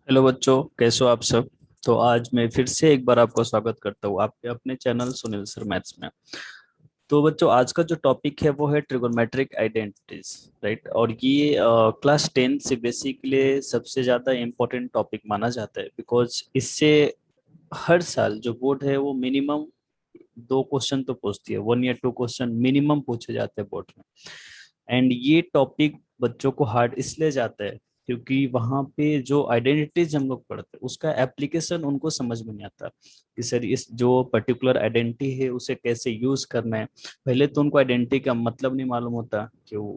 Hello बच्चों, कैसे हो आप सब। तो आज मैं फिर से एक बार आपको स्वागत करता हूँ आपके अपने चैनल सुनील सर मैथ्स में। तो बच्चों, आज का जो टॉपिक है वो है ट्रिगोनोमेट्रिक आइडेंटिटीज, राइट। और ये क्लास 10 सीबीएसई के लिए सबसे ज्यादा इम्पोर्टेंट टॉपिक माना जाता है, बिकॉज इससे हर साल जो बोर्ड है वो मिनिमम 2 क्वेश्चन तो पूछती है, 1 या 2 क्वेश्चन मिनिमम पूछे जाते हैं बोर्ड में। एंड ये टॉपिक बच्चों को हार्ड इसलिए जाता है क्योंकि वहां पे जो आइडेंटिटीज हम लोग पढ़ते हैं उसका एप्लीकेशन उनको समझ में नहीं आता कि सर इस जो पर्टिकुलर आइडेंटिटी है उसे कैसे यूज करना है। पहले तो उनको आइडेंटिटी का मतलब नहीं मालूम होता कि वो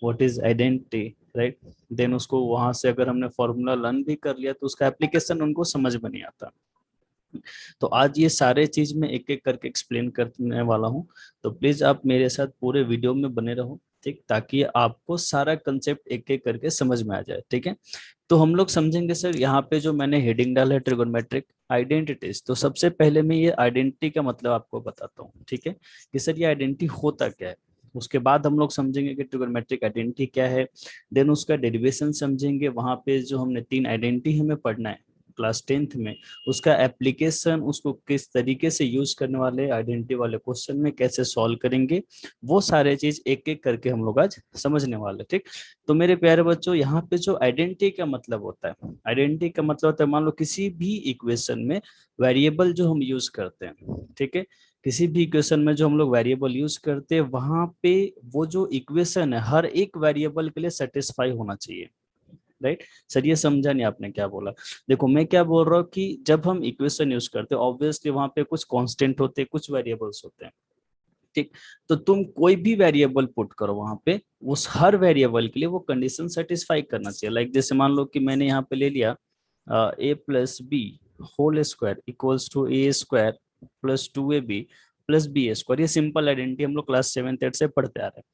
what is identity, right. Then उसको वहां से अगर हमने फॉर्मूला लर्न भी कर लिया तो उसका एप्लीकेशन उनको समझ में नहीं आता। तो आज ये सारे चीज मैं एक एक करके एक्सप्लेन करने वाला हूँ। तो प्लीज आप मेरे साथ पूरे वीडियो में बने रहो, ठीक, ताकि आपको सारा कंसेप्ट एक एक करके समझ में आ जाए, ठीक है। तो हम लोग समझेंगे सर, यहाँ पे जो मैंने हेडिंग डाला है ट्रिगोनोमेट्रिक आइडेंटिटीज, तो सबसे पहले मैं ये आइडेंटिटी का मतलब आपको बताता हूँ, ठीक है, कि सर ये आइडेंटिटी होता क्या है। उसके बाद हम लोग समझेंगे कि ट्रिगोनोमेट्रिक आइडेंटिटी क्या है। देन उसका डेरिवेशन समझेंगे, वहां पे जो हमने 3 आइडेंटिटी हमें पढ़ना है क्लास 10th में, उसका एप्लीकेशन, उसको किस तरीके से यूज करने वाले आइडेंटिटी वाले क्वेश्चन में कैसे सॉल्व करेंगे, वो सारे चीज एक एक करके हम लोग आज समझने वाले, ठीक। तो मेरे प्यारे बच्चों, यहाँ पे जो आइडेंटिटी का मतलब होता है, आइडेंटिटी का मतलब होता है, मान लो किसी भी इक्वेशन में वेरिएबल जो हम यूज करते हैं, ठीक है, किसी भी इक्वेशन में जो हम लोग वेरिएबल यूज करते हैं वहां पे वो जो इक्वेशन है हर एक वेरिएबल के लिए सेटिस्फाई होना चाहिए, राइट। सर ये समझा नहीं आपने क्या बोला। देखो मैं क्या बोल रहा हूँ कि जब हम इक्वेशन यूज करते हैं ऑब्वियसली वहां पे कुछ कांस्टेंट होते हैं, कुछ वेरिएबल्स होते हैं, ठीक। तो तुम कोई भी वेरिएबल पुट करो वहां पे, उस हर वेरिएबल के लिए वो कंडीशन सेटिस्फाई करना चाहिए। लाइक जैसे मान लो कि मैंने यहाँ पे ले लिया a+b whole square equals to a² +2ab +b²। ये सिंपल आइडेंटिटी हम लोग क्लास 7th 8th से पढ़ते आ रहे हैं।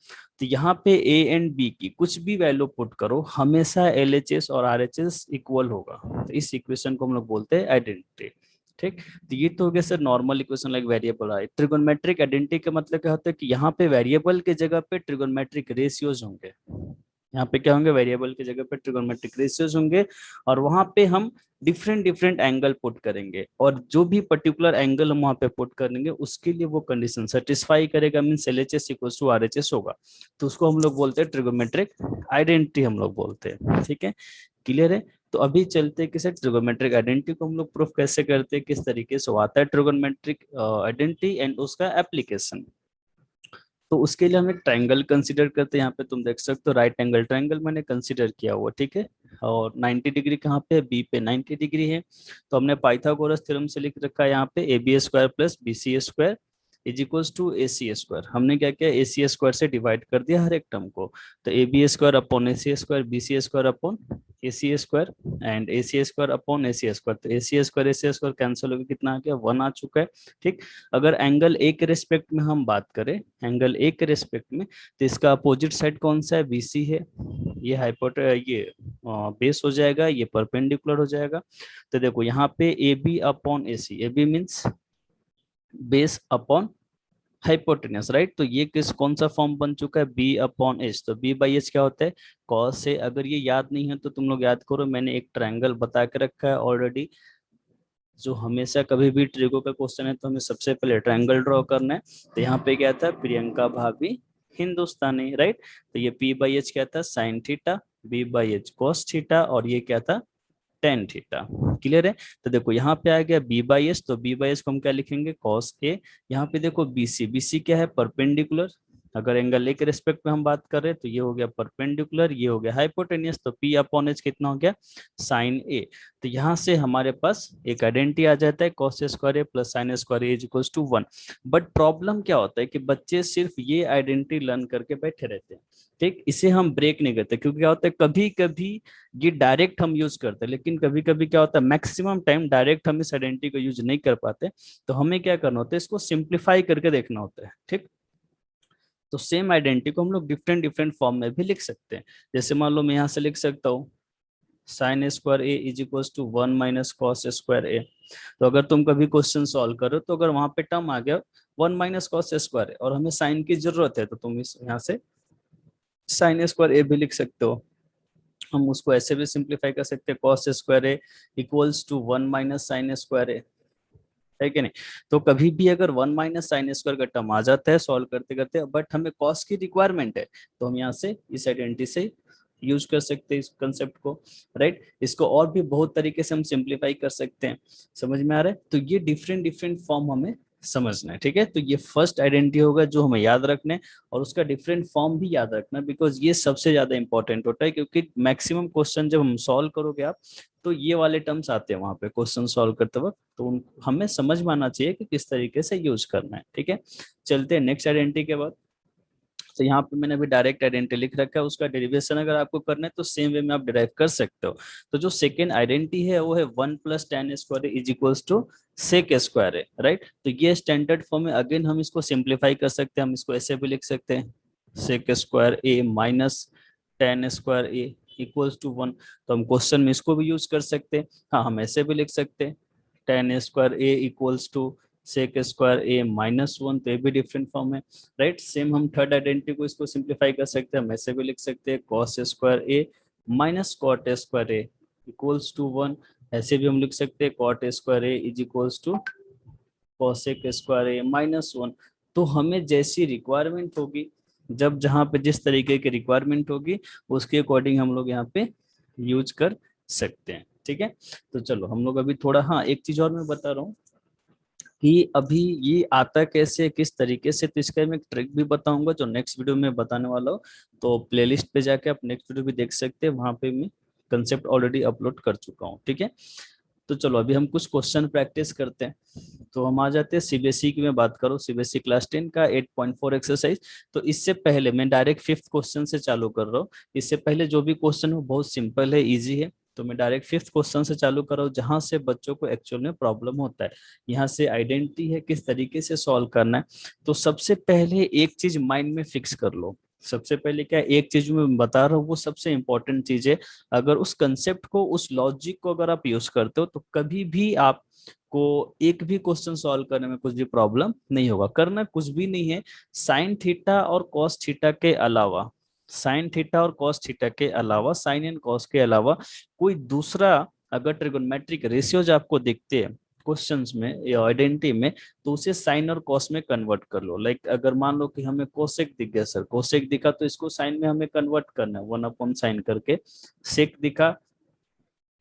तो यहाँ पे a एंड b की कुछ भी वैल्यू पुट करो, हमेशा LHS और RHS इक्वल होगा। तो इस इक्वेशन को हम लोग बोलते हैं आइडेंटिटी, ठीक। तो ये तो हो गया sir normal equation, like variable है। ट्रिगोनोमेट्रिक आइडेंटिटी का मतलब क्या होता है कि यहाँ पे वेरिएबल के जगह पे ट्रिगोनोमेट्रिक रेशियोज होंगे। यहाँ पे क्या होंगे, वेरिएबल की जगह पे ट्रिगोनोमेट्रिक रेशियोज होंगे। और वहां पे हम डिफरेंट डिफरेंट एंगल पुट करेंगे, और जो भी पर्टिकुलर एंगल हम वहां पे पुट करेंगे उसके लिए वो कंडीशन सेटिस्फाई करेगा, means LHS equal to RHS होगा। तो उसको हम लोग बोलते हैं ट्रिगोनोमेट्रिक आइडेंटिटी, हम लोग बोलते हैं, ठीक है। क्लियर है। तो अभी चलते हैं कि सर ट्रिगोनोमेट्रिक आइडेंटिटी को हम लोग प्रूफ कैसे करते हैं, किस तरीके से वो आता है ट्रिगोनोमेट्रिक आइडेंटिटी एंड उसका एप्लीकेशन। तो उसके लिए हम एक ट्रायंगल कंसीडर करते हैं। यहाँ पे तुम देख सकते हो राइट एंगल ट्रायंगल मैंने कंसीडर किया हुआ, ठीक है। और 90 डिग्री कहाँ पे है, बी पे 90 डिग्री है। तो हमने पाइथागोरस थ्योरम से लिख रखा है यहाँ पे AB² + BC² is equals to AC²। हमने क्या किया, AC² से डिवाइड कर दिया हर एक टर्म को। तो AB² upon AC², BC² upon AC² and AC² upon AC²। तो AC² कैंसिल होकर कितना आ गया, 1 आ चुका है, ठीक। अगर एंगल ए के रिस्पेक्ट में हम बात करें, एंगल ए के रिस्पेक्ट में, तो इसका अपोजिट साइड कौन सा है, BC है। ये ये बेस हो जाएगा, ये परपेंडिकुलर हो जाएगा। तो देखो यहाँ पे AB upon AC, AB means base upon hypotenuse, right. तो ये किस कौन सा फॉर्म बन चुका है, B/H। तो B/H क्या होता है, कॉस से। अगर ये याद नहीं है तो तुम लोग याद करो, मैंने एक ट्रायंगल बता के रखा है ऑलरेडी। जो हमेशा कभी भी ट्रिगो का क्वेश्चन है तो हमें सबसे पहले ट्रायंगल ड्रॉ करना है। तो यहाँ पे क्या था, प्रियंका भाभी हिंदुस्तानी, राइट। तो ये P/H क्या था, sine theta, B/H cos theta, और ये क्या था, टेन थीटा। क्लियर है। तो देखो यहाँ पे आ गया B/H, तो B/H को हम क्या लिखेंगे, कॉस ए। यहाँ पे देखो BC, BC क्या है, परपेंडिकुलर। अगर एंगल ए के रेस्पेक्ट में हम बात कर रहे हैं तो ये हो गया परपेंडिकुलर, ये हो गया हाइपोटेनियस। तो P/H कितना हो गया, साइन ए। तो यहाँ से हमारे पास एक आइडेंटिटी आ जाता है, cos² + sin² is equal to 1। But problem क्या होता है कि बच्चे सिर्फ ये आइडेंटिटी लर्न करके बैठे रहते हैं, ठीक। इसे हम ब्रेक नहीं करते, क्योंकि क्या होता है कभी कभी ये डायरेक्ट हम यूज करते हैं, लेकिन कभी कभी क्या होता है, मैक्सिमम टाइम डायरेक्ट हम इस आइडेंटिटी को यूज नहीं कर पाते। तो हमें क्या करना होता है, इसको सिंप्लीफाई करके देखना होता है, ठीक। तो सेम आइडेंटिटी को हम लोग डिफरेंट डिफरेंट फॉर्म में भी लिख सकते हैं। जैसे मान लो मैं यहाँ से लिख सकता हूँ sin² is equal to 1 - cos²। तो अगर तुम कभी क्वेश्चन सॉल्व करो तो अगर वहां पे टर्म आ गया 1 - cos² और हमें साइन की जरूरत है, तो तुम इस यहाँ से sin² भी लिख सकते हो। हम उसको ऐसे भी सिंप्लीफाई कर सकते हैं, cos square A equals to 1 minus sine square A, है कि नहीं। तो कभी भी अगर 1 माइनस साइन स्क्वायर का टर्म आ जाता है सॉल्व करते करते, बट हमें कॉस की रिक्वायरमेंट है, तो हम यहाँ से इस आइडेंटिटी से यूज कर सकते हैं इस कंसेप्ट को, राइट। इसको और भी बहुत तरीके से हम सिंप्लीफाई कर सकते हैं, समझ में आ रहा है। तो ये डिफरेंट डिफरेंट फॉर्म हमें समझना है, ठीक है। तो ये फर्स्ट आइडेंटिटी होगा जो हमें याद रखना है, और उसका डिफरेंट फॉर्म भी याद रखना, बिकॉज ये सबसे ज्यादा इंपॉर्टेंट होता है, क्योंकि मैक्सिमम क्वेश्चन जब हम सॉल्व करोगे आप, तो ये वाले टर्म्स आते हैं वहां पे क्वेश्चन सॉल्व करते वक्त, तो हमें समझ में आना चाहिए कि किस तरीके से यूज करना है, ठीक है। चलते हैं नेक्स्ट आइडेंटिटी के बाद। तो यहाँ पे मैंने अभी डायरेक्ट आइडेंटिटी लिख रखा है, उसका डेरिवेशन अगर आपको करना है तो सेम वे में आप डिराइव कर सकते हो। तो जो सेकेंड आइडेंटिटी है वो है 1 plus tan square is equals to sec square है, राइट। तो ये स्टैंडर्ड फॉर्म में अगेन हम इसको सिंप्लीफाई कर सकते हैं, हम इसको ऐसे भी लिख सकते हैं, sec square a minus tan square A equals to 1। तो हम क्वेश्चन में इसको भी यूज कर सकते हैं, हाँ हम ऐसे भी लिख सकते हैं, tan square A equals to sec square a minus 1, तो ये भी डिफरेंट फॉर्म है, राइट। सेम हम थर्ड आइडेंटिटी को इसको सिंप्लीफाई कर सकते हैं, हम ऐसे भी लिख सकते हैं, cos square a minus cot square A equals to 1। ऐसे भी हम लिख सकते हैं, cot square a is equals to cosec square a minus 1। तो हमें जैसी रिक्वायरमेंट होगी, जब जहाँ पे जिस तरीके की रिक्वायरमेंट होगी, उसके अकॉर्डिंग हम लोग यहाँ पे यूज कर सकते हैं, ठीक है। तो चलो हम लोग अभी थोड़ा, हाँ एक चीज और मैं बता रहा हूँ कि अभी ये आता कैसे किस तरीके से, तो इसका मैं एक ट्रिक भी बताऊंगा जो नेक्स्ट वीडियो में बताने वाला हूँ। तो प्लेलिस्ट पे जाके आप नेक्स्ट वीडियो भी देख सकते हैं, वहां पे मैं कंसेप्ट ऑलरेडी अपलोड कर चुका हूँ, ठीक है। तो चलो अभी हम कुछ क्वेश्चन प्रैक्टिस करते हैं। तो हम आ जाते हैं सीबीएसई की, मैं बात करूँ सीबीएसई क्लास 10 का 8.4 एक्सरसाइज। तो इससे पहले मैं डायरेक्ट फिफ्थ क्वेश्चन से चालू कर रहा हूँ। इससे पहले जो भी क्वेश्चन हो बहुत सिंपल है, इजी है। तो मैं डायरेक्ट फिफ्थ क्वेश्चन से चालू कर रहा हूँ, जहां से बच्चों को एक्चुअल में प्रॉब्लम होता है। यहाँ से आइडेंटिटी है किस तरीके से सॉल्व करना है। तो सबसे पहले एक चीज माइंड में फिक्स कर लो। सबसे पहले क्या एक चीज मैं बता रहा हूँ वो सबसे इंपॉर्टेंट चीज है। अगर उस कंसेप्ट को उस लॉजिक को अगर आप यूज करते हो तो कभी भी आप को एक भी क्वेश्चन सॉल्व करने में कुछ भी प्रॉब्लम नहीं होगा। करना कुछ भी नहीं है, साइन थीटा और कॉस थीटा के अलावा, साइन थीटा और कॉस थीटा के अलावा, साइन एंड कॉस के अलावा कोई दूसरा अगर ट्रिगोनोमेट्रिक रेशियोज आपको दिखते हैं क्वेश्चंस में या आइडेंटिटी में, तो उसे साइन और कॉस में कन्वर्ट कर लो। लाइक अगर मान लो कि हमें कोसेक दिख गया, सर कोसेक दिखा तो इसको साइन में हमें कन्वर्ट करना है 1/साइन करके। सेक दिखा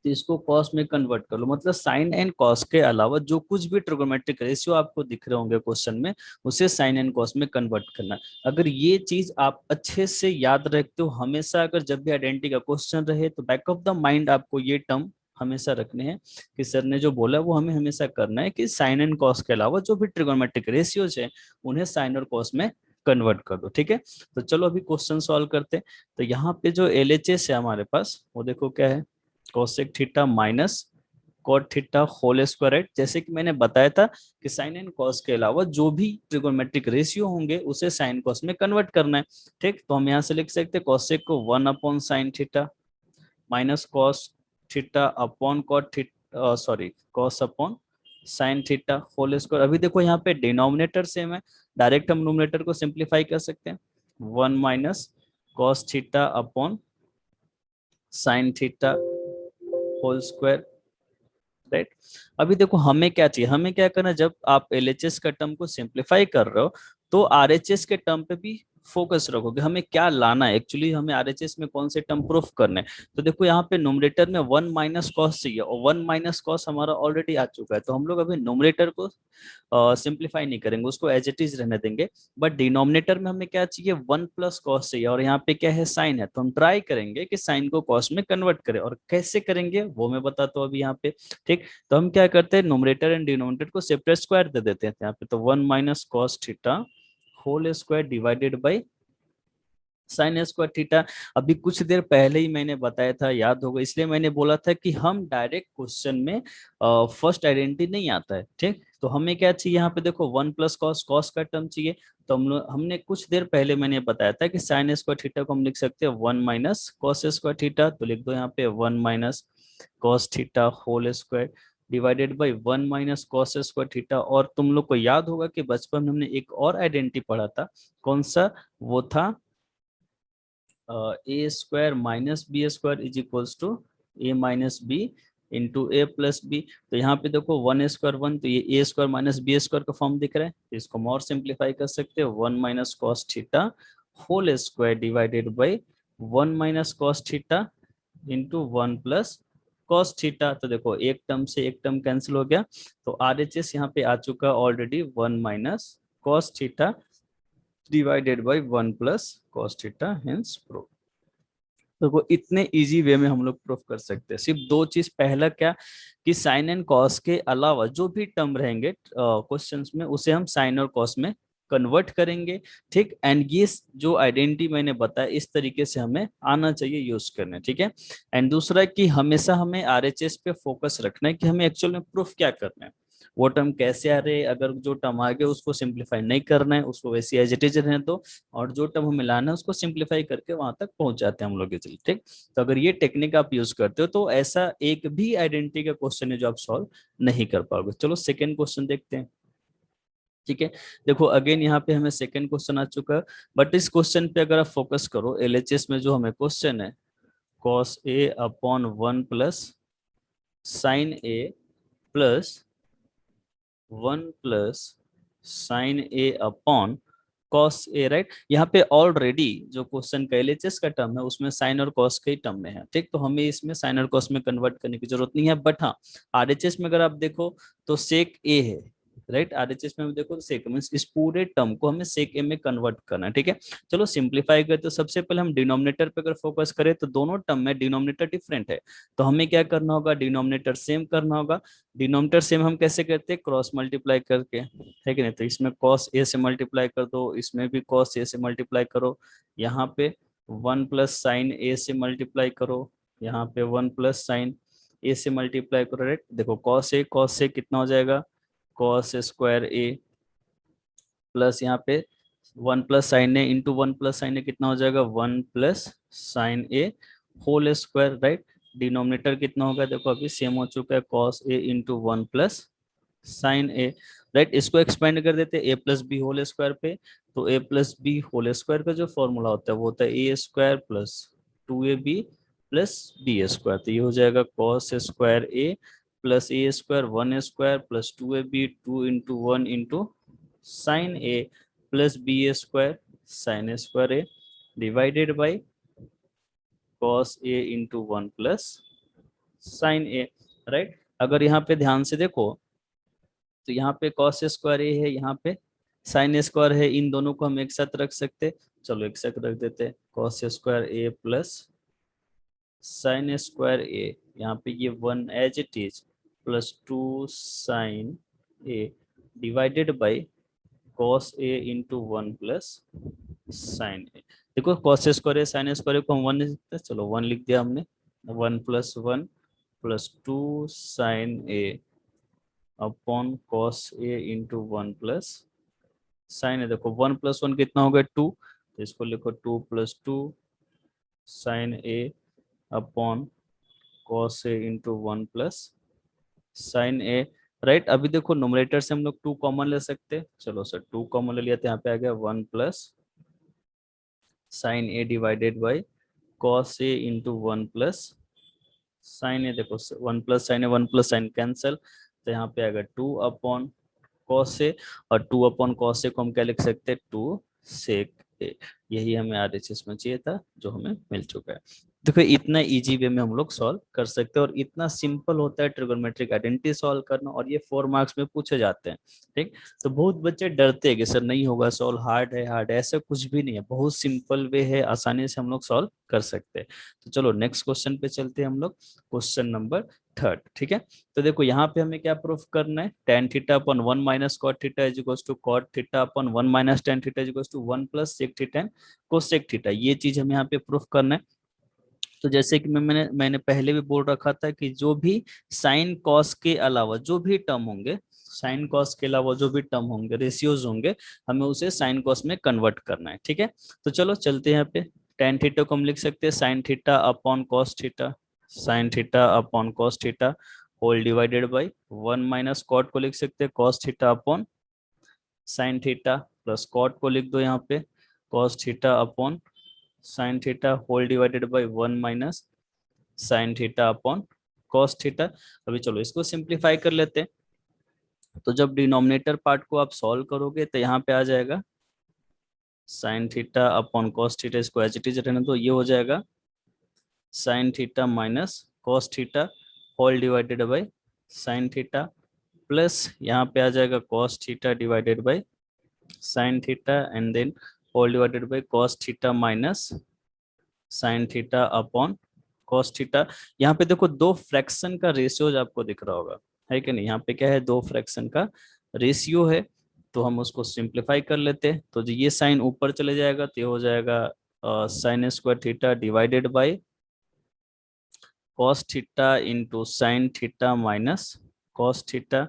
तो इसको कॉस में कन्वर्ट कर लो। मतलब साइन एंड कॉस के अलावा जो कुछ भी ट्रिगोनोमेट्रिक रेशियो आपको दिख रहे होंगे क्वेश्चन में, उसे साइन एंड कॉस में कन्वर्ट करना। अगर ये चीज आप अच्छे से याद रखते हो हमेशा, अगर जब भी आइडेंटिटी का क्वेश्चन रहे तो बैक ऑफ द माइंड आपको ये टर्म हमेशा रखने हैं कि सर ने जो बोला वो हमें हमेशा करना है कि साइन एंड कॉस के अलावा जो भी ट्रिगोनोमेट्रिक रेशियोज है उन्हें साइन और कॉस में कन्वर्ट कर दो, ठीक है। तो चलो अभी क्वेश्चन सॉल्व करते हैं। तो यहाँ पे जो एलएचएस है हमारे पास वो देखो क्या है, cosec theta minus cot theta whole square, right. जैसे कि मैंने बताया था कि साइन एंड कॉस के अलावा जो भी ट्रिगोनोमेट्रिक रेशियो होंगे उसे साइन कॉस में कन्वर्ट करना है, ठीक। तो हम यहाँ से लिख सकते हैं कोसेक को 1/साइन theta minus cos theta upon cot theta, sorry cos upon sine theta whole square. अभी देखो यहाँ पे डिनोमिनेटर सेम है, डायरेक्ट हम नोमिनेटर को सिंप्लीफाई कर सकते हैं, 1 - cos theta upon sine theta whole square, right. अभी देखो हमें क्या चाहिए, हमें क्या करना है, जब आप एलएचएस का टर्म को सिंप्लीफाई कर रहे हो तो आरएचएस के टर्म पे भी फोकस रखोगे। हमें क्या लाना है एक्चुअली, हमें आरएचएस में कौन से टर्म प्रूफ करने हैं। तो देखो यहाँ पे नोमिनेटर में 1 - cos चाहिए, और 1 - cos हमारा ऑलरेडी आ चुका है, तो हम लोग अभी नोमिनेटर को सिंप्लीफाई नहीं करेंगे, उसको एज इट इज रहने देंगे। बट डिनोमिनेटर में हमें क्या चाहिए, 1 + cos चाहिए, और यहाँ पे क्या है साइन है, तो हम ट्राई करेंगे कि साइन को कॉस में कन्वर्ट करें। और कैसे करेंगे वो मैं बताता हूँ अभी यहाँ पे, ठीक। तो हम क्या करते हैं, नोमिनेटर एंड डिनोमिनेटर को सेपरेट स्क्वायर दे देते हैं यहाँ पे। तो 1 - cos theta whole square divided by sine square theta. अभी कुछ देर पहले ही मैंने बताया था, याद होगा, इसलिए मैंने बोला था कि हम डायरेक्ट क्वेश्चन में फर्स्ट आइडेंटिटी नहीं आता है, ठीक। तो हमें क्या चाहिए यहाँ पे, देखो 1 + cos, कॉस का टर्म चाहिए। तो हमने कुछ देर पहले मैंने बताया था कि साइन स्क्वायर थीटा को हम लिख सकते हैं 1 - cos स्क्वायर थीटा। तो लिख दो यहाँ पे 1 - cos theta whole square divided by 1 - cos square theta. और तुम लोग को याद होगा कि बचपन में हमने एक और आइडेंटिटी पढ़ा था, कौन सा, वो था a square minus b square is equals to a minus b into a plus b. तो यहाँ पे देखो वन स्क्वायर वन, तो ये a square minus b square का फॉर्म दिख रहा है, तो इसको हम और सिंप्लीफाई कर सकते हैं, one minus cos theta whole square divided by one minus cos theta into one plus cos theta. तो देखो एक टर्म से एक टर्म कैंसिल हो गया, तो आर एच एस यहाँ पे आ चुका already one minus cos theta divided by one plus cos theta, hence proof. तो वो इतने इजी वे में हम लोग प्रूफ कर सकते हैं। सिर्फ दो चीज, पहला क्या कि साइन एंड कॉस के अलावा जो भी टर्म रहेंगे क्वेश्चंस में, उसे हम साइन और कॉस में कन्वर्ट करेंगे, ठीक। एंड ये जो आइडेंटिटी मैंने बताया इस तरीके से हमें आना चाहिए यूज करने, ठीक है। एंड दूसरा कि हमेशा हमें आरएचएस पे फोकस रखना है कि हमें एक्चुअल में प्रूफ क्या करना है, वो टर्म कैसे आ रहे, अगर जो टर्म आ गया उसको सिंप्लीफाई नहीं करना है, उसको वैसे एज इट इज रहने दो, और जो टर्म हमें लाना है उसको सिंप्लीफाई करके वहां तक पहुंच जाते हैं हम लोग इजीली, ठीक। तो अगर ये टेक्निक आप यूज करते हो तो ऐसा एक भी आइडेंटिटी का क्वेश्चन है जो आप सॉल्व नहीं कर पाओगे। चलो सेकेंड क्वेश्चन देखते हैं, ठीक है। देखो अगेन यहाँ पे हमें सेकेंड क्वेश्चन आ चुका है, बट इस क्वेश्चन पे अगर आप फोकस करो, एलएचएस में जो हमें क्वेश्चन है cos a upon one plus sine a plus one plus sine A upon cos A, right. यहाँ पे ऑलरेडी जो क्वेश्चन का एलएचएस का टर्म है उसमें साइन और कॉस के ही टर्म में है, ठीक। तो हमें इसमें साइन और कॉस में कन्वर्ट करने की जरूरत नहीं है, बट हाँ आरएचएस में अगर आप देखो तो सेक ए है, राइट। आरएचएस में देखो तो सेक मींस इस पूरे टर्म को हमें सेक ए में कन्वर्ट करना है, ठीक है। चलो सिंप्लीफाई करते, तो सबसे पहले हम डिनोमिनेटर पे अगर फोकस करें तो दोनों टर्म में डिनोमिनेटर डिफरेंट है, तो हमें क्या करना होगा, डिनोमिनेटर सेम करना होगा। डिनोमिनेटर सेम हम कैसे करते हैं, क्रॉस मल्टीप्लाई करके, है कि नहीं। तो इसमें कॉस ए से मल्टीप्लाई कर दो, इसमें भी कॉस ए से मल्टीप्लाई करो, यहाँ पे वन प्लस साइन ए से मल्टीप्लाई करो, यहाँ पे वन प्लस साइन ए से मल्टीप्लाई करो, राइट। देखो कॉस ए कितना हो जाएगा, कॉस स्क्वायर ए प्लस यहाँ पे one plus sine a into one plus sine a कितना हो जाएगा, one plus sine a whole square, right. Denominator कितना होगा, देखो अभी सेम हो चुका है, cos a into one plus sine a, right. इसको एक्सपेंड कर देते a plus b whole square पे, तो a plus b whole square का जो फॉर्मूला होता है वो होता है a square plus two a b plus b square. तो ये हो जाएगा cos square a plus a square plus two a b two into one into sine a plus b square sine square a divided by cos a into one plus sine a, right. अगर यहाँ पे ध्यान से देखो तो यहाँ पे cos square A है, यहाँ पे साइन स्क्वायर है, इन दोनों को हम एक साथ रख सकते, चलो एक साथ रख देते, cos square a plus sine square a, यहाँ पे ये one as it is plus two sine a divided by cos a into one plus sine a. देखो cos square a sine square को हम वन लिख सकते हैं, चलो वन लिख दिया हमने, one plus two sine A upon cos a into one plus sine a. देखो वन प्लस वन कितना होगा, टू, तो इसको लिखो two plus two sine A upon cos a into one plus sine a, right. अभी देखो nominator से हम लोग टू कॉमन ले सकते हैं, चलो सर टू कॉमन ले लिया, तो यहाँ पे आ गया one plus sine a divided by cos a into one plus sine a. देखो one plus sine a one plus sine cancel, तो यहाँ पे आएगा टू अपॉन कॉस ए, और टू अपॉन कॉस ए को हम क्या लिख सकते हैं, टू सेक ए। यही हमें आरएचएस में चाहिए था, जो हमें मिल चुका है। देखो इतना इजी वे में हम लोग सॉल्व कर सकते हैं, और इतना सिंपल होता है ट्रिगोनोमेट्रिक आइडेंटिटी सॉल्व करना, और ये 4 मार्क्स में पूछे जाते हैं, ठीक। तो बहुत बच्चे डरते हैं कि सर नहीं होगा सॉल्व, हार्ड है, ऐसा कुछ भी नहीं है, बहुत सिंपल वे है, आसानी से हम लोग सॉल्व कर सकते हैं। तो चलो नेक्स्ट क्वेश्चन पे चलते हैं हम लोग, क्वेश्चन नंबर थर्ड, ठीक है। तो देखो यहाँ पे हमें क्या प्रूफ करना है, tan theta upon one minus cot theta is equals to cot theta upon one minus tan theta is equals to one plus sec theta and cosec theta, ये चीज हमें यहाँ पे प्रूफ करना है। तो जैसे कि मैंने पहले भी बोल रखा था कि जो भी साइन कॉस के अलावा जो भी टर्म होंगे, साइन कॉस के अलावा जो भी टर्म होंगे, रेशियोज होंगे, हमें उसे साइन कॉस में कन्वर्ट करना है, ठीक है। तो चलो चलते हैं यहाँ पे, टेन थीटा को हम लिख सकते हैं sine theta upon cos theta, sine theta upon cos theta whole divided by one minus cot को लिख सकते हैं cos theta upon sine theta plus cot को लिख दो यहाँ पे cos theta upon sine theta whole divided by 1 minus sine theta upon cos theta. अभी चलो इसको सिंप्लीफाई कर लेते हैं। तो जब डिनोमिनेटर पार्ट को आप सॉल्व करोगे तो यहाँ पे आ जाएगा sine theta upon cos theta, इसको एज इट इज रहने दो, ये हो जाएगा sine theta minus cos theta whole divided by sine theta, plus यहाँ पे आ जाएगा cos theta divided by sine theta and then whole divided by cos theta minus sine theta upon cos theta. यहाँ पे देखो दो फ्रैक्शन का ratios आपको दिख रहा होगा, है कि नहीं? यहाँ पे क्या है, दो फ्रैक्शन का रेशियो है। तो हम उसको सिंप्लीफाई कर लेते हैं। तो जो ये साइन ऊपर चले जाएगा तो ये हो जाएगा sign square theta divided by cos theta into sine theta minus cos theta,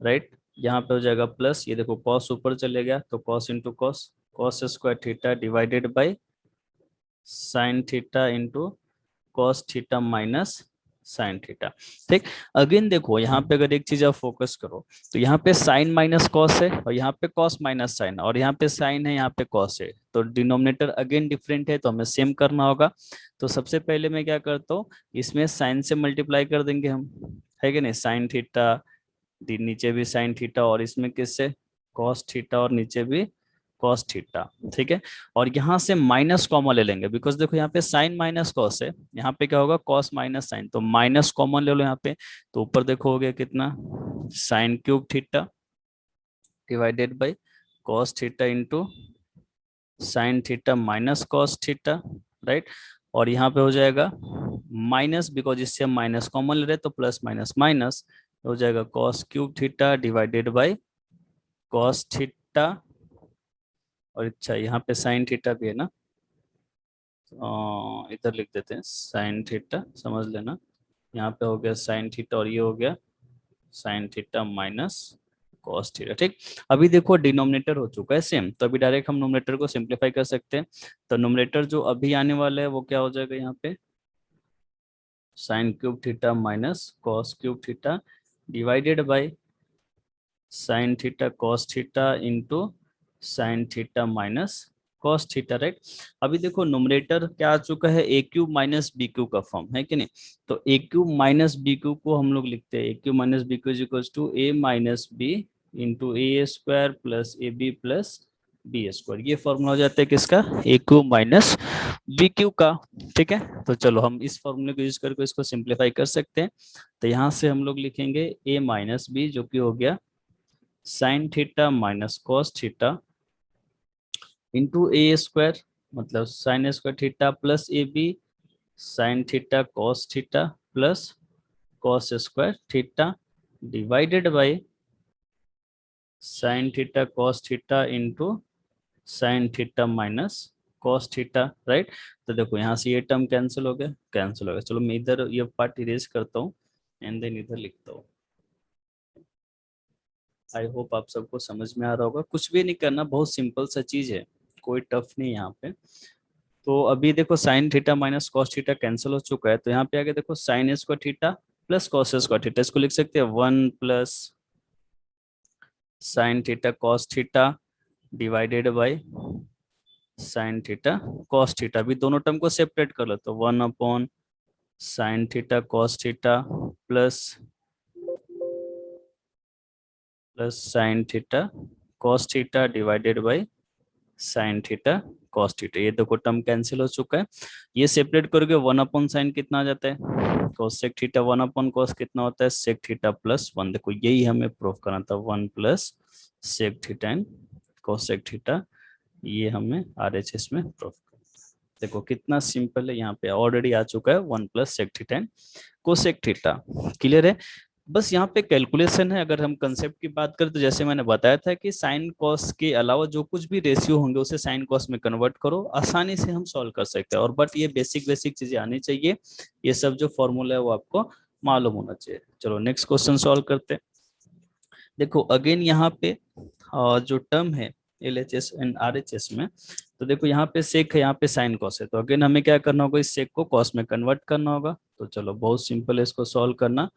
right. यहाँ पे हो जाएगा प्लस, ये देखो कॉस ऊपर चले गया तो cos into cos, cos square theta divided by sine theta into cos theta minus sine theta. ठीक। अगेन देखो यहाँ पे अगर एक चीज आप फोकस करो तो यहाँ पे साइन माइनस कॉस है और यहाँ पे कॉस माइनस साइन, और यहाँ पे साइन है यहाँ पे कॉस है, तो डिनोमिनेटर अगेन डिफरेंट है तो हमें सेम करना होगा। तो सबसे पहले मैं क्या करता हूँ, इसमें साइन से मल्टीप्लाई कर देंगे हम, है कि नहीं? साइन थीटा, नीचे भी साइन थीटा, और इसमें किससे, कॉस थीटा, और नीचे भी कॉस थीटा। ठीक है। और यहाँ से माइनस कॉमन ले लेंगे, बिकॉज देखो यहाँ पे साइन माइनस कॉस है, यहाँ पे क्या होगा, कॉस माइनस साइन, तो माइनस कॉमन ले लो यहाँ पे। तो ऊपर देखो हो गया कितना, sign cube theta divided by cos theta into sine theta minus cos theta, right. और यहाँ पे हो जाएगा माइनस, बिकॉज इससे हम माइनस कॉमन ले रहे तो प्लस माइनस माइनस हो जाएगा cos cube theta divided by cos theta. और अच्छा यहाँ पे साइन थीटा भी है ना, इधर लिख देते हैं साइन थीटा, समझ लेना। यहाँ पे हो गया साइन थीटा और ये हो गया sine theta minus cos theta. ठीक। अभी देखो डिनोमिनेटर हो चुका है सेम, तो अभी डायरेक्ट हम नोमिनेटर को सिंप्लीफाई कर सकते हैं। तो नोमिनेटर जो अभी आने वाला है वो क्या हो जाएगा, यहाँ पे sine cube theta minus cos cube theta divided by sine theta cos theta into sine theta minus cos theta, right. अभी देखो नोमिनेटर क्या आ चुका है, a cube minus b cube का फॉर्म, है कि नहीं? तो a cube minus b cube को हम लोग लिखते हैं a cube minus b cube equals to a minus b into a square plus a b plus b square. ये फॉर्मूला हो जाता है किसका, ए क्यूब माइनस बी क्यूब का। ठीक है। तो चलो हम इस फॉर्मूले को यूज करके इसको सिंप्लीफाई कर सकते हैं। तो यहाँ से हम लोग लिखेंगे ए माइनस बी, जो कि हो गया sine theta minus cos theta into a square, मतलब sine square theta plus a b sine theta cos theta plus cos square theta divided by sine theta cos theta into sine theta minus cos theta, right. तो देखो यहाँ से ये term cancel हो गया, cancel हो गया। चलो मैं इधर ये पार्ट इरेज करता हूँ एंड देन इधर लिखता हूँ। आई होप आप सबको समझ में आ रहा होगा, कुछ भी नहीं करना, बहुत सिंपल सा चीज है, कोई टफ नहीं यहाँ पे। तो अभी देखो sign theta minus cos theta cancel हो चुका है, तो यहाँ पे आगे देखो sign square theta plus cos square theta, इसको लिख सकते हैं 1 plus sign theta cos theta divided by sine theta cos theta. अभी दोनों टर्म को सेपरेट कर लो, तो 1 upon sine theta cos theta plus sign theta cos theta divided by sine theta cos theta. ये देखो टर्म कैंसिल हो चुका है। ये सेपरेट करोगे 1 अपॉन साइन कितना आ जाता है, cosec theta, 1 upon cos कितना होता है सेक थीटा प्लस 1। देखो यही हमें प्रूफ करना था, 1 plus sec theta and cosec theta, ये हमें आरएचएस में प्रूफ करना। देखो कितना सिंपल है, यहाँ पे ऑलरेडी आ चुका है 1 plus sec theta and cosec theta. Clear है? बस यहाँ पे कैलकुलेशन है। अगर हम कंसेप्ट की बात करें तो जैसे मैंने बताया था कि साइन कॉस के अलावा जो कुछ भी रेशियो होंगे उसे साइन कॉस में कन्वर्ट करो, आसानी से हम सॉल्व कर सकते हैं। और बट ये बेसिक बेसिक चीजें आनी चाहिए, ये सब जो फॉर्मूला है वो आपको मालूम होना चाहिए। चलो नेक्स्ट क्वेश्चन सॉल्व करते हैं। देखो अगेन यहाँ पे जो टर्म है एलएचएस एंड आरएचएस में, तो देखो यहाँ पे सेक है, यहाँ पे साइन कॉस है, तो अगेन हमें क्या करना होगा, इस सेक को कॉस में कन्वर्ट करना होगा। तो चलो बहुत सिंपल है इसको सॉल्व करना,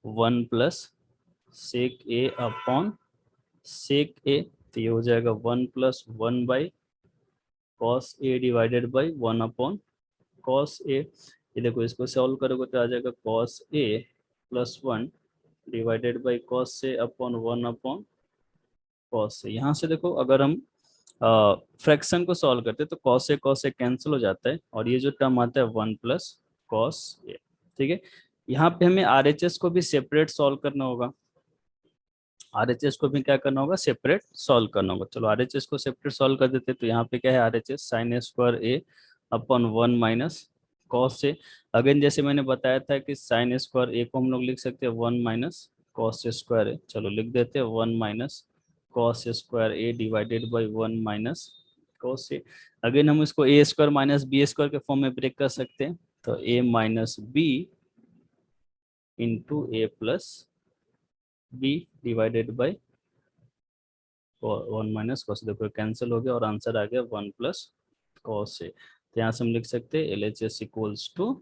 1 प्लस सेक ए अपॉन सेक ए, तो ये हो जाएगा 1 plus 1 by cos a divided by 1 upon cos a. ये देखो इसको सॉल्व करोगे तो आ जाएगा cos a plus 1 divided by cos a upon 1 upon cos a. यहाँ से देखो अगर हम फ्रैक्शन को सॉल्व करते हैं तो कॉस ए कैंसिल हो जाता है और ये जो टर्म आता है 1 प्लस कॉस ए। ठीक है, यहाँ पे हमें आरएचएस को भी सेपरेट सॉल्व करना होगा, आरएचएस को भी क्या करना होगा, सेपरेट सॉल्व करना होगा। चलो आरएचएस को सेपरेट सॉल्व कर देते हैं। तो यहाँ पे क्या है, RHS sign A square A upon 1 minus cos a. Again जैसे मैंने बताया था कि साइन ए स्क्वायर ए को हम लोग लिख सकते हैं 1 माइनस कॉस स्क्वायर ए। चलो लिख देते हैं 1 minus cos square a divided by 1 minus cos a. Again हम इसको a square minus b square के फॉर्म में ब्रेक कर सकते हैं। तो a minus b into a plus b divided by 1 minus cos. देखो कैंसिल हो गया और आंसर आ गया 1 प्लस कॉस ए। तो यहाँ से हम लिख सकते हैं L H S equals to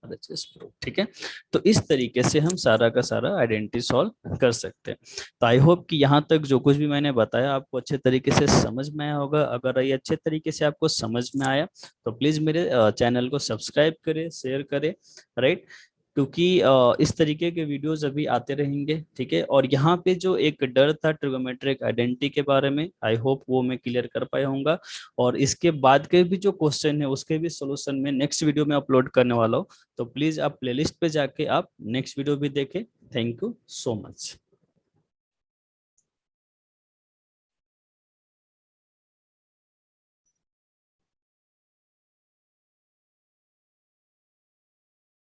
RHS proof. ठीक है, तो इस तरीके से हम सारा का सारा आइडेंटिटी सॉल्व कर सकते हैं। तो आई होप कि यहाँ तक जो कुछ भी मैंने बताया आपको अच्छे तरीके से समझ में आया होगा। अगर ये अच्छे तरीके से आपको समझ में आया तो प्लीज मेरे चैनल को सब्सक्राइब करें, शेयर करें, राइट, क्योंकि इस तरीके के वीडियोस अभी आते रहेंगे। ठीक है, और यहाँ पे जो एक डर था ट्रिगोमेट्रिक आइडेंटिटी के बारे में, आई होप वो मैं क्लियर कर पाया हूँगा। और इसके बाद के भी जो क्वेश्चन है उसके भी सोल्यूशन में नेक्स्ट वीडियो में अपलोड करने वाला हूँ। तो प्लीज आप प्लेलिस्ट पे जाके आप नेक्स्ट वीडियो भी देखें। Thank you so much.